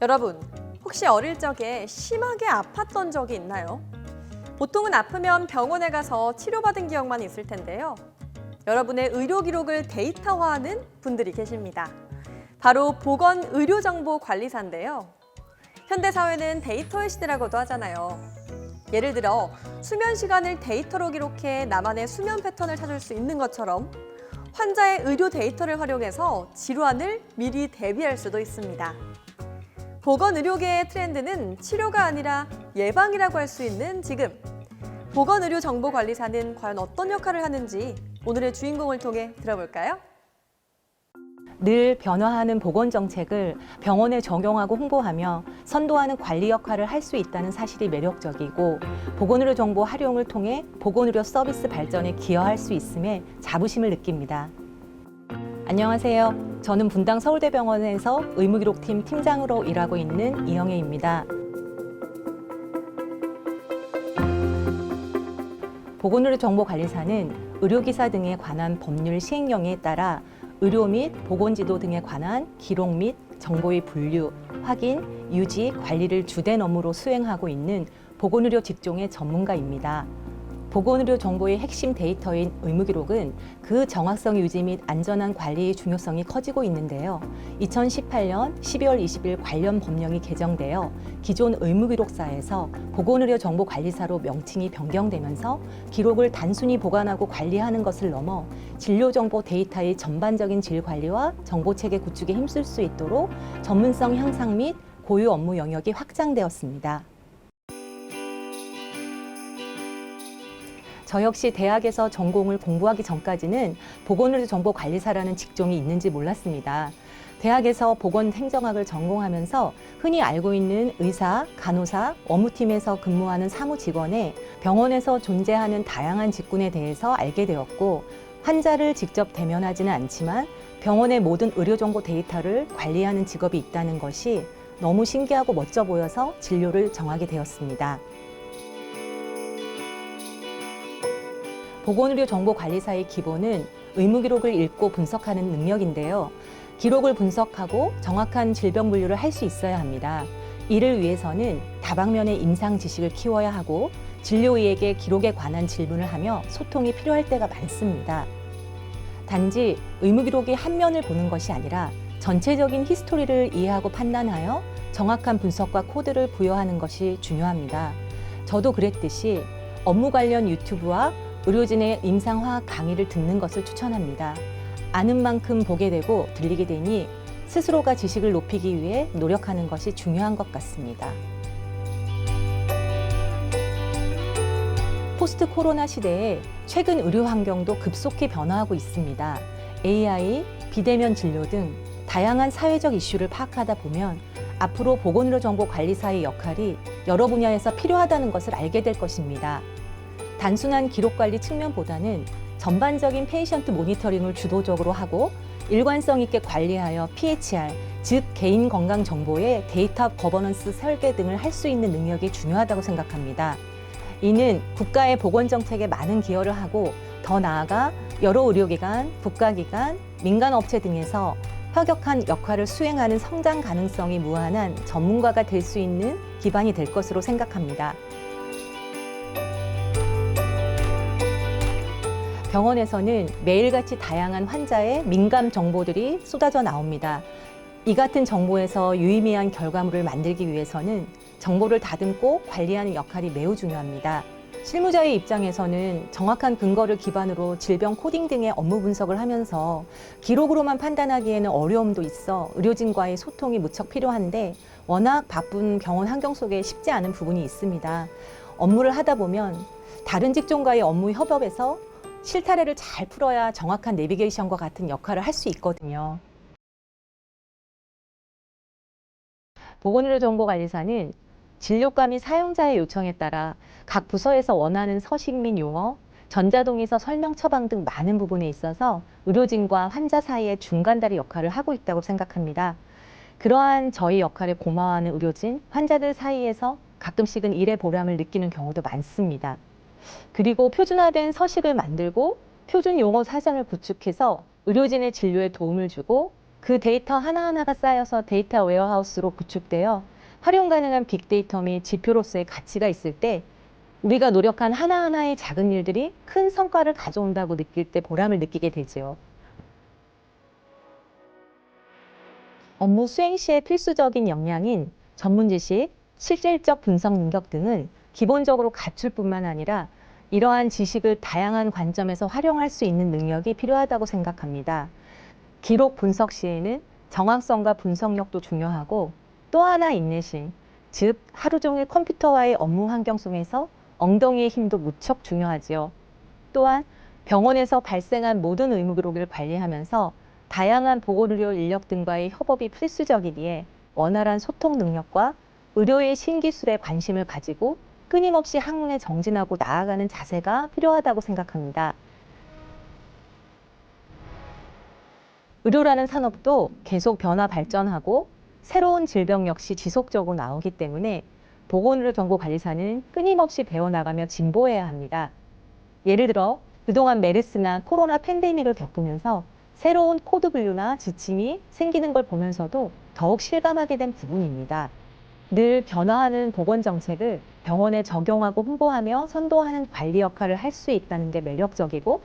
여러분, 혹시 어릴 적에 심하게 아팠던 적이 있나요? 보통은 아프면 병원에 가서 치료받은 기억만 있을 텐데요. 여러분의 의료 기록을 데이터화하는 분들이 계십니다. 바로 보건의료정보관리사인데요. 현대사회는 데이터의 시대라고도 하잖아요. 예를 들어 수면 시간을 데이터로 기록해 나만의 수면 패턴을 찾을 수 있는 것처럼 환자의 의료 데이터를 활용해서 질환을 미리 대비할 수도 있습니다. 보건의료계의 트렌드는 치료가 아니라 예방이라고 할 수 있는 지금. 보건의료정보관리사는 과연 어떤 역할을 하는지 오늘의 주인공을 통해 들어볼까요? 늘 변화하는 보건정책을 병원에 적용하고 홍보하며 선도하는 관리 역할을 할 수 있다는 사실이 매력적이고 보건의료 정보 활용을 통해 보건의료 서비스 발전에 기여할 수 있음에 자부심을 느낍니다. 안녕하세요. 저는 분당 서울대병원에서 의무기록팀 팀장으로 일하고 있는 이영애입니다. 보건의료 정보관리사는 의료기사 등에 관한 법률 시행령에 따라 의료 및 보건지도 등에 관한 기록 및 정보의 분류, 확인, 유지, 관리를 주된 업무로 수행하고 있는 보건의료 직종의 전문가입니다. 보건의료 정보의 핵심 데이터인 의무기록은 그 정확성 유지 및 안전한 관리의 중요성이 커지고 있는데요. 2018년 12월 20일 관련 법령이 개정되어 기존 의무기록사에서 보건의료 정보관리사로 명칭이 변경되면서 기록을 단순히 보관하고 관리하는 것을 넘어 진료정보 데이터의 전반적인 질관리와 정보체계 구축에 힘쓸 수 있도록 전문성 향상 및 고유 업무 영역이 확장되었습니다. 저 역시 대학에서 전공을 공부하기 전까지는 보건의료 정보관리사라는 직종이 있는지 몰랐습니다. 대학에서 보건행정학을 전공하면서 흔히 알고 있는 의사, 간호사, 업무팀에서 근무하는 사무직원의 병원에서 존재하는 다양한 직군에 대해서 알게 되었고 환자를 직접 대면하지는 않지만 병원의 모든 의료정보 데이터를 관리하는 직업이 있다는 것이 너무 신기하고 멋져 보여서 진료를 정하게 되었습니다. 보건의료 정보관리사의 기본은 의무기록을 읽고 분석하는 능력인데요. 기록을 분석하고 정확한 질병 분류를 할 수 있어야 합니다. 이를 위해서는 다방면의 임상 지식을 키워야 하고 진료의에게 기록에 관한 질문을 하며 소통이 필요할 때가 많습니다. 단지 의무기록의 한 면을 보는 것이 아니라 전체적인 히스토리를 이해하고 판단하여 정확한 분석과 코드를 부여하는 것이 중요합니다. 저도 그랬듯이 업무 관련 유튜브와 의료진의 임상화학 강의를 듣는 것을 추천합니다. 아는 만큼 보게 되고 들리게 되니 스스로가 지식을 높이기 위해 노력하는 것이 중요한 것 같습니다. 포스트 코로나 시대에 최근 의료 환경도 급속히 변화하고 있습니다. AI, 비대면 진료 등 다양한 사회적 이슈를 파악하다 보면 앞으로 보건의료 정보관리사의 역할이 여러 분야에서 필요하다는 것을 알게 될 것입니다. 단순한 기록관리 측면보다는 전반적인 페이션트 모니터링을 주도적으로 하고 일관성 있게 관리하여 PHR, 즉 개인 건강 정보의 데이터 거버넌스 설계 등을 할 수 있는 능력이 중요하다고 생각합니다. 이는 국가의 보건정책에 많은 기여를 하고 더 나아가 여러 의료기관, 국가기관, 민간업체 등에서 혁혁한 역할을 수행하는 성장 가능성이 무한한 전문가가 될 수 있는 기반이 될 것으로 생각합니다. 병원에서는 매일같이 다양한 환자의 민감 정보들이 쏟아져 나옵니다. 이 같은 정보에서 유의미한 결과물을 만들기 위해서는 정보를 다듬고 관리하는 역할이 매우 중요합니다. 실무자의 입장에서는 정확한 근거를 기반으로 질병 코딩 등의 업무 분석을 하면서 기록으로만 판단하기에는 어려움도 있어 의료진과의 소통이 무척 필요한데 워낙 바쁜 병원 환경 속에 쉽지 않은 부분이 있습니다. 업무를 하다 보면 다른 직종과의 업무 협업에서 실타래를 잘 풀어야 정확한 내비게이션과 같은 역할을 할 수 있거든요. 보건의료 정보관리사는 진료과 및 사용자의 요청에 따라 각 부서에서 원하는 서식 및 용어, 전자동의서 설명 처방 등 많은 부분에 있어서 의료진과 환자 사이의 중간다리 역할을 하고 있다고 생각합니다. 그러한 저희 역할에 고마워하는 의료진, 환자들 사이에서 가끔씩은 일의 보람을 느끼는 경우도 많습니다. 그리고 표준화된 서식을 만들고 표준 용어 사전을 구축해서 의료진의 진료에 도움을 주고 그 데이터 하나하나가 쌓여서 데이터 웨어하우스로 구축되어 활용 가능한 빅데이터 및 지표로서의 가치가 있을 때 우리가 노력한 하나하나의 작은 일들이 큰 성과를 가져온다고 느낄 때 보람을 느끼게 되지요. 업무 수행 시에 필수적인 역량인 전문 지식, 실질적 분석 능력 등은 기본적으로 갖출 뿐만 아니라 이러한 지식을 다양한 관점에서 활용할 수 있는 능력이 필요하다고 생각합니다. 기록 분석 시에는 정확성과 분석력도 중요하고 또 하나 인내심, 즉 하루 종일 컴퓨터와의 업무 환경 속에서 엉덩이의 힘도 무척 중요하지요. 또한 병원에서 발생한 모든 의무 기록을 관리하면서 다양한 보건의료 인력 등과의 협업이 필수적이기에 원활한 소통 능력과 의료의 신기술에 관심을 가지고 끊임없이 학문에 정진하고 나아가는 자세가 필요하다고 생각합니다. 의료라는 산업도 계속 변화 발전하고 새로운 질병 역시 지속적으로 나오기 때문에 보건의료정보관리사는 끊임없이 배워나가며 진보해야 합니다. 예를 들어 그동안 메르스나 코로나 팬데믹을 겪으면서 새로운 코드 분류나 지침이 생기는 걸 보면서도 더욱 실감하게 된 부분입니다. 늘 변화하는 보건정책을 병원에 적용하고 홍보하며 선도하는 관리 역할을 할 수 있다는 게 매력적이고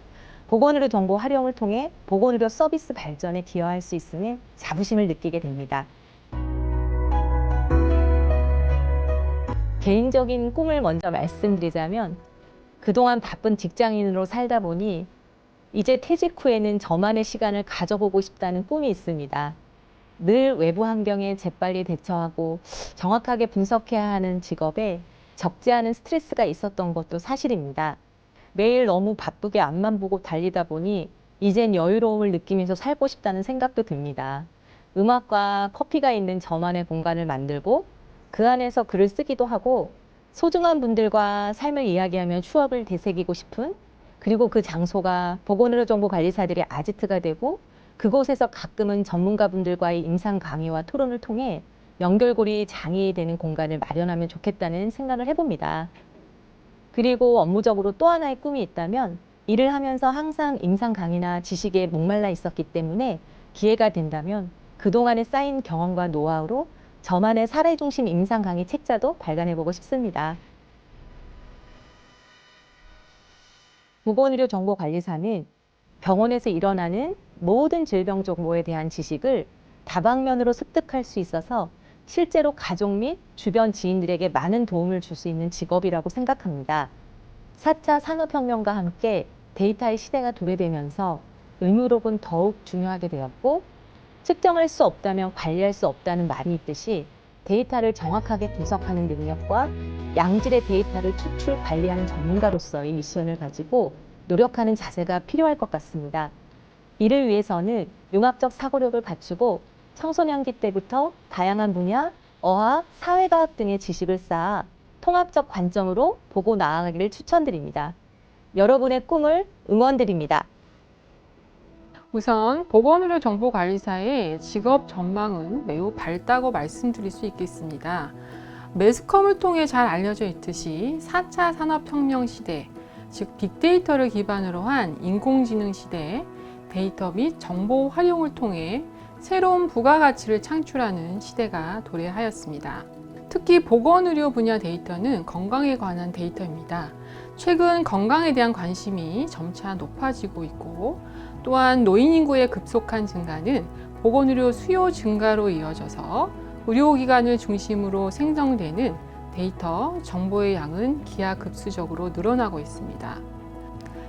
보건의료 정보 활용을 통해 보건의료 서비스 발전에 기여할 수 있음에 자부심을 느끼게 됩니다. 개인적인 꿈을 먼저 말씀드리자면 그동안 바쁜 직장인으로 살다 보니 이제 퇴직 후에는 저만의 시간을 가져보고 싶다는 꿈이 있습니다. 늘 외부 환경에 재빨리 대처하고 정확하게 분석해야 하는 직업에 적지 않은 스트레스가 있었던 것도 사실입니다. 매일 너무 바쁘게 앞만 보고 달리다 보니 이젠 여유로움을 느끼면서 살고 싶다는 생각도 듭니다. 음악과 커피가 있는 저만의 공간을 만들고 그 안에서 글을 쓰기도 하고 소중한 분들과 삶을 이야기하며 추억을 되새기고 싶은, 그리고 그 장소가 보건의료정보관리사들의 아지트가 되고 그곳에서 가끔은 전문가분들과의 임상 강의와 토론을 통해 연결고리 장이 되는 공간을 마련하면 좋겠다는 생각을 해봅니다. 그리고 업무적으로 또 하나의 꿈이 있다면 일을 하면서 항상 임상 강의나 지식에 목말라 있었기 때문에 기회가 된다면 그동안에 쌓인 경험과 노하우로 저만의 사례중심 임상 강의 책자도 발간해보고 싶습니다. 보건의료정보관리사는 병원에서 일어나는 모든 질병 정보에 대한 지식을 다방면으로 습득할 수 있어서 실제로 가족 및 주변 지인들에게 많은 도움을 줄 수 있는 직업이라고 생각합니다. 4차 산업혁명과 함께 데이터의 시대가 도래되면서 의무록은 더욱 중요하게 되었고 측정할 수 없다면 관리할 수 없다는 말이 있듯이 데이터를 정확하게 분석하는 능력과 양질의 데이터를 추출 관리하는 전문가로서의 미션을 가지고 노력하는 자세가 필요할 것 같습니다. 이를 위해서는 융합적 사고력을 갖추고 청소년기 때부터 다양한 분야, 어학, 사회과학 등의 지식을 쌓아 통합적 관점으로 보고 나아가기를 추천드립니다. 여러분의 꿈을 응원드립니다. 우선 보건의료정보관리사의 직업 전망은 매우 밝다고 말씀드릴 수 있겠습니다. 매스컴을 통해 잘 알려져 있듯이 4차 산업혁명 시대, 즉 빅데이터를 기반으로 한 인공지능 시대에 데이터 및 정보 활용을 통해 새로운 부가가치를 창출하는 시대가 도래하였습니다. 특히 보건의료 분야 데이터는 건강에 관한 데이터입니다. 최근 건강에 대한 관심이 점차 높아지고 있고 또한 노인 인구의 급속한 증가는 보건의료 수요 증가로 이어져서 의료기관을 중심으로 생성되는 데이터, 정보의 양은 기하급수적으로 늘어나고 있습니다.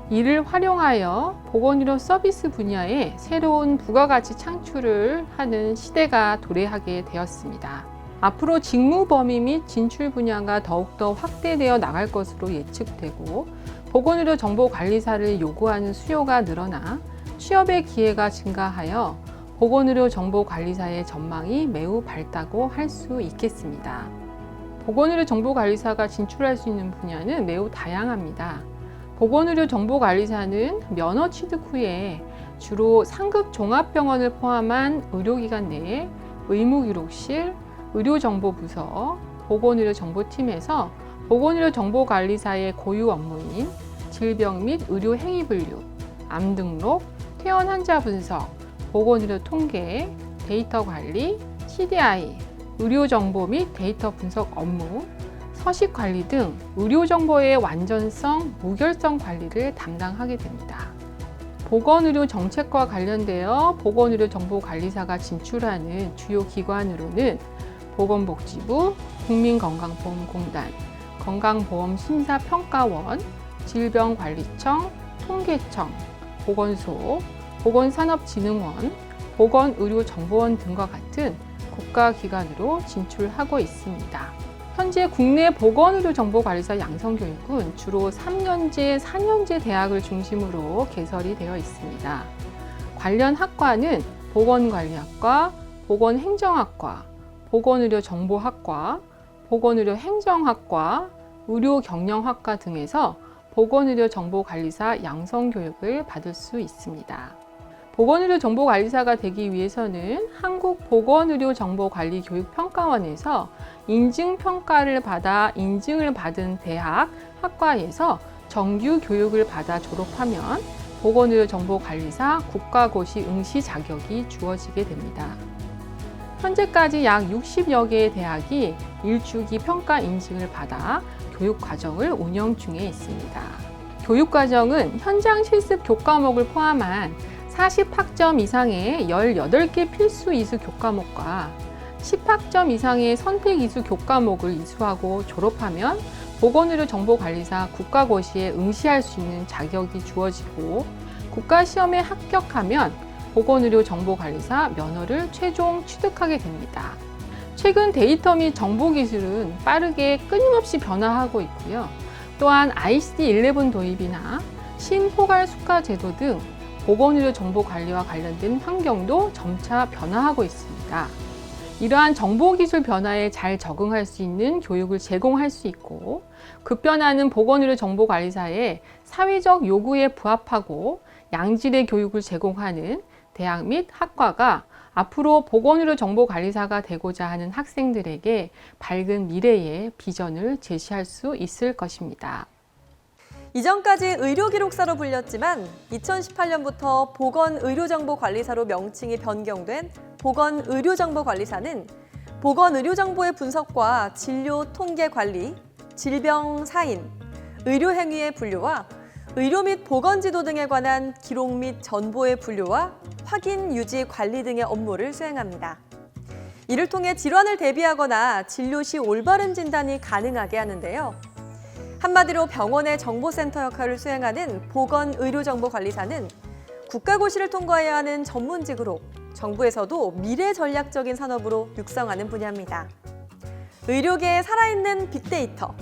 이를 활용하여 보건의료 서비스 분야에 새로운 부가가치 창출을 하는 시대가 도래하게 되었습니다. 앞으로 직무 범위 및 진출 분야가 더욱더 확대되어 나갈 것으로 예측되고 보건의료 정보관리사를 요구하는 수요가 늘어나 취업의 기회가 증가하여 보건의료 정보관리사의 전망이 매우 밝다고 할 수 있겠습니다. 보건의료 정보관리사가 진출할 수 있는 분야는 매우 다양합니다. 보건의료 정보관리사는 면허 취득 후에 주로 상급 종합병원을 포함한 의료기관 내에 의무기록실, 의료정보부서, 보건의료정보팀에서 보건의료정보관리사의 고유 업무인 질병 및 의료행위 분류, 암 등록, 퇴원 환자 분석, 보건의료 통계, 데이터 관리, TDI, 의료 정보 및 데이터 분석 업무, 서식 관리 등 의료 정보의 완전성, 무결성 관리를 담당하게 됩니다. 보건의료 정책과 관련되어 보건의료정보관리사가 진출하는 주요 기관으로는 보건복지부, 국민건강보험공단, 건강보험심사평가원, 질병관리청, 통계청, 보건소, 보건산업진흥원, 보건의료정보원 등과 같은 국가기관으로 진출하고 있습니다. 현재 국내 보건의료정보관리사 양성교육은 주로 3년제, 4년제 대학을 중심으로 개설이 되어 있습니다. 관련 학과는 보건관리학과, 보건행정학과, 보건의료정보학과, 보건의료행정학과, 의료경영학과 등에서 보건의료정보관리사 양성교육을 받을 수 있습니다. 보건의료정보관리사가 되기 위해서는 한국보건의료정보관리교육평가원에서 인증평가를 받아 인증을 받은 대학, 학과에서 정규 교육을 받아 졸업하면 보건의료정보관리사 국가고시 응시 자격이 주어지게 됩니다. 현재까지 약 60여 개의 대학이 1주기 평가 인증을 받아 교육과정을 운영 중에 있습니다. 교육과정은 현장 실습 교과목을 포함한 40학점 이상의 18개 필수 이수 교과목과 10학점 이상의 선택 이수 교과목을 이수하고 졸업하면 보건의료정보관리사 국가고시에 응시할 수 있는 자격이 주어지고 국가시험에 합격하면 보건의료정보관리사 면허를 최종 취득하게 됩니다. 최근 데이터 및 정보기술은 빠르게 끊임없이 변화하고 있고요. 또한 ICD-11 도입이나 신포괄 수가 제도 등 보건의료 정보 관리와 관련된 환경도 점차 변화하고 있습니다. 이러한 정보기술 변화에 잘 적응할 수 있는 교육을 제공할 수 있고 급변하는 보건의료 정보관리사의 사회적 요구에 부합하고 양질의 교육을 제공하는 대학 및 학과가 앞으로 보건의료 정보관리사가 되고자 하는 학생들에게 밝은 미래의 비전을 제시할 수 있을 것입니다. 이전까지 의료기록사로 불렸지만 2018년부터 보건의료정보관리사로 명칭이 변경된 보건의료정보관리사는 보건의료정보의 분석과 진료 통계 관리, 질병 사인, 의료행위의 분류와 의료 및 보건지도 등에 관한 기록 및 정보의 분류와 확인, 유지, 관리 등의 업무를 수행합니다. 이를 통해 질환을 대비하거나 진료 시 올바른 진단이 가능하게 하는데요. 한마디로 병원의 정보센터 역할을 수행하는 보건의료정보관리사는 국가고시를 통과해야 하는 전문직으로 정부에서도 미래 전략적인 산업으로 육성하는 분야입니다. 의료계의 살아있는 빅데이터,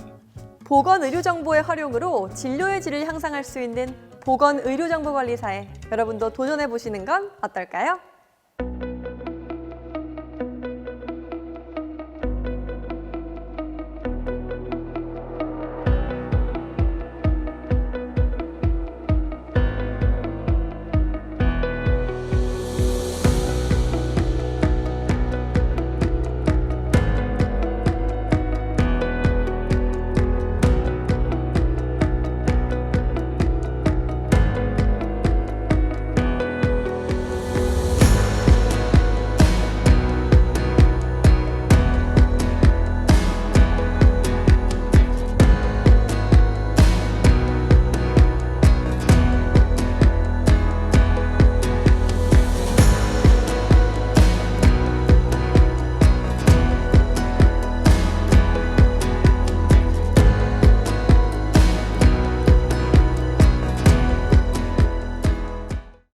보건의료정보의 활용으로 진료의 질을 향상할 수 있는 보건의료정보관리사에 여러분도 도전해 보시는 건 어떨까요?